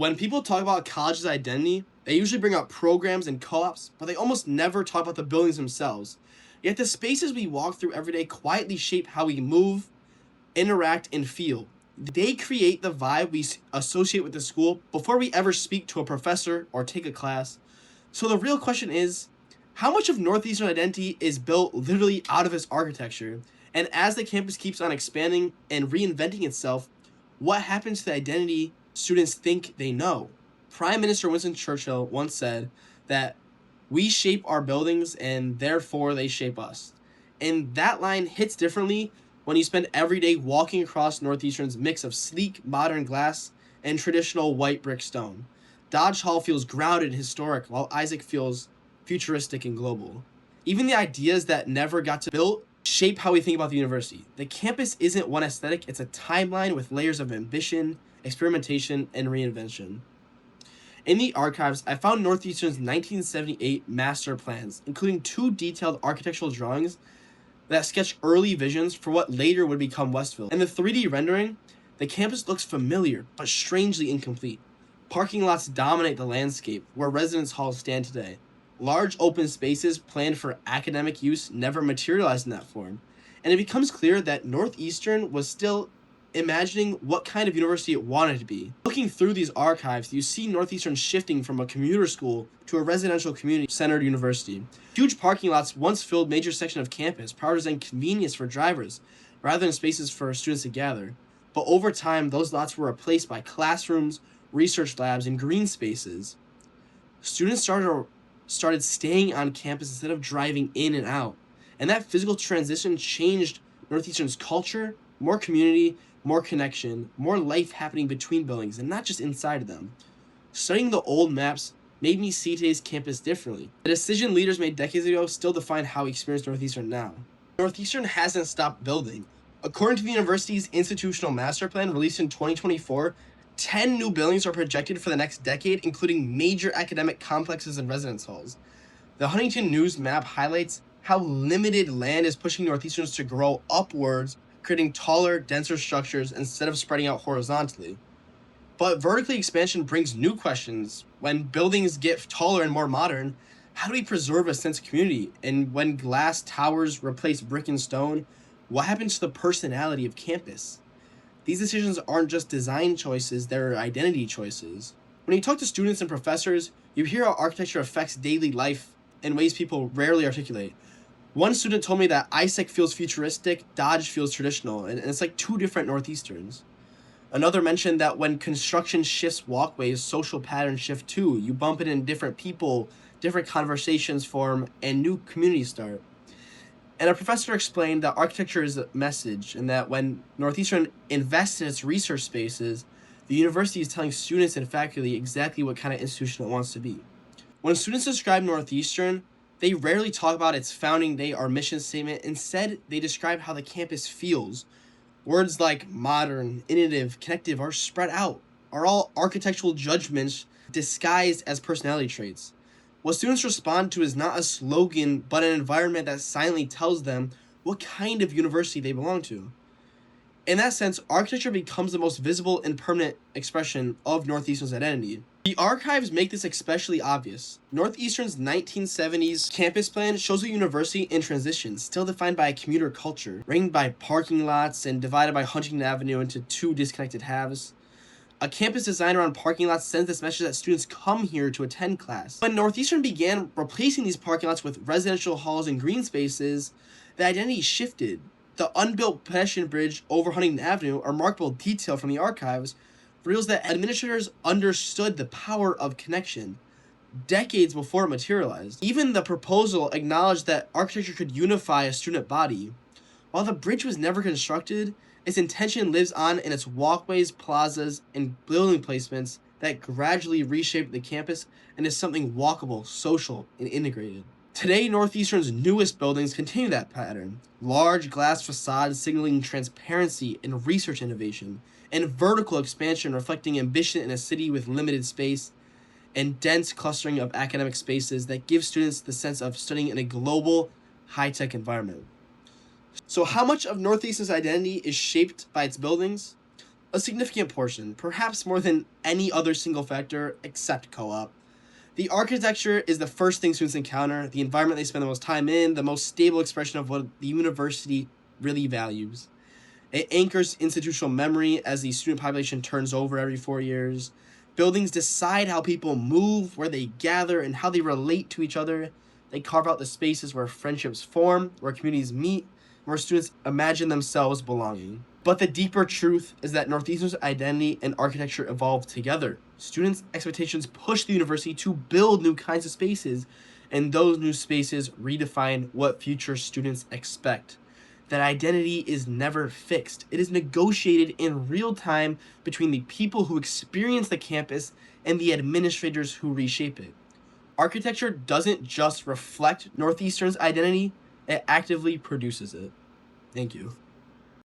When people talk about college's identity, they usually bring up programs and co-ops, but they almost never talk about the buildings themselves. Yet the spaces we walk through every day quietly shape how we move, interact, and feel. They create the vibe we associate with the school before we ever speak to a professor or take a class. So the real question is, how much of Northeastern identity is built literally out of its architecture? And as the campus keeps on expanding and reinventing itself, what happens to the identity students think they know? Prime Minister Winston Churchill once said that we shape our buildings and therefore they shape us. And that line hits differently when you spend every day walking across Northeastern's mix of sleek, modern glass and traditional white brick stone. Dodge Hall feels grounded and historic, while Isaac feels futuristic and global. Even the ideas that never got to build shape how we think about the university. The campus isn't one aesthetic, it's a timeline with layers of ambition, experimentation, and reinvention. In the archives, I found Northeastern's 1978 master plans, including 2 detailed architectural drawings that sketch early visions for what later would become Westville. In the 3D rendering, the campus looks familiar, but strangely incomplete. Parking lots dominate the landscape, where residence halls stand today. Large open spaces planned for academic use never materialized in that form, and it becomes clear that Northeastern was still imagining what kind of university it wanted to be. Looking through these archives, you see Northeastern shifting from a commuter school to a residential community-centered university. Huge parking lots once filled major section of campus, prioritizing convenience for drivers rather than spaces for students to gather. But over time, those lots were replaced by classrooms, research labs, and green spaces. Students started staying on campus instead of driving in and out. And that physical transition changed Northeastern's culture, more community, more connection, more life happening between buildings and not just inside of them. Studying the old maps made me see today's campus differently. The decision leaders made decades ago still define how we experience Northeastern now. Northeastern hasn't stopped building. According to the university's institutional master plan released in 2024, 10 new buildings are projected for the next decade, including major academic complexes and residence halls. The Huntington News map highlights how limited land is pushing Northeasterns to grow upwards, creating taller, denser structures instead of spreading out horizontally. But vertical expansion brings new questions. When buildings get taller and more modern, how do we preserve a sense of community? And when glass towers replace brick and stone, what happens to the personality of campus? These decisions aren't just design choices, they're identity choices. When you talk to students and professors, you hear how architecture affects daily life in ways people rarely articulate. One student told me that Isaac feels futuristic, Dodge feels traditional, and it's like 2 different Northeasterns. Another mentioned that when construction shifts walkways, social patterns shift too. You bump into different people, different conversations form, and new communities start. And a professor explained that architecture is a message, and that when Northeastern invests in its research spaces, the university is telling students and faculty exactly what kind of institution it wants to be. When students describe Northeastern, they rarely talk about its founding day or mission statement. Instead, they describe how the campus feels. Words like modern, innovative, connective are spread out, are all architectural judgments disguised as personality traits. What students respond to is not a slogan, but an environment that silently tells them what kind of university they belong to. In that sense, architecture becomes the most visible and permanent expression of Northeastern's identity. The archives make this especially obvious. Northeastern's 1970s campus plan shows a university in transition, still defined by a commuter culture, ringed by parking lots and divided by Huntington Avenue into 2 disconnected halves. A campus design around parking lots sends this message that students come here to attend class. When Northeastern began replacing these parking lots with residential halls and green spaces, the identity shifted. The unbuilt pedestrian bridge over Huntington Avenue, a remarkable detail from the archives, reveals that administrators understood the power of connection decades before it materialized. Even the proposal acknowledged that architecture could unify a student body. While the bridge was never constructed, its intention lives on in its walkways, plazas, and building placements that gradually reshaped the campus into something walkable, social, and integrated. Today, Northeastern's newest buildings continue that pattern. Large glass facades signaling transparency and research innovation, and vertical expansion reflecting ambition in a city with limited space, and dense clustering of academic spaces that give students the sense of studying in a global, high-tech environment. So how much of Northeastern's identity is shaped by its buildings? A significant portion, perhaps more than any other single factor except co-op. The architecture is the first thing students encounter, the environment they spend the most time in, the most stable expression of what the university really values. It anchors institutional memory as the student population turns over every 4 years. Buildings decide how people move, where they gather, and how they relate to each other. They carve out the spaces where friendships form, where communities meet, where students imagine themselves belonging. But the deeper truth is that Northeastern's identity and architecture evolve together. Students' expectations push the university to build new kinds of spaces, and those new spaces redefine what future students expect. That identity is never fixed. It is negotiated in real time between the people who experience the campus and the administrators who reshape it. Architecture doesn't just reflect Northeastern's identity, it actively produces it. Thank you.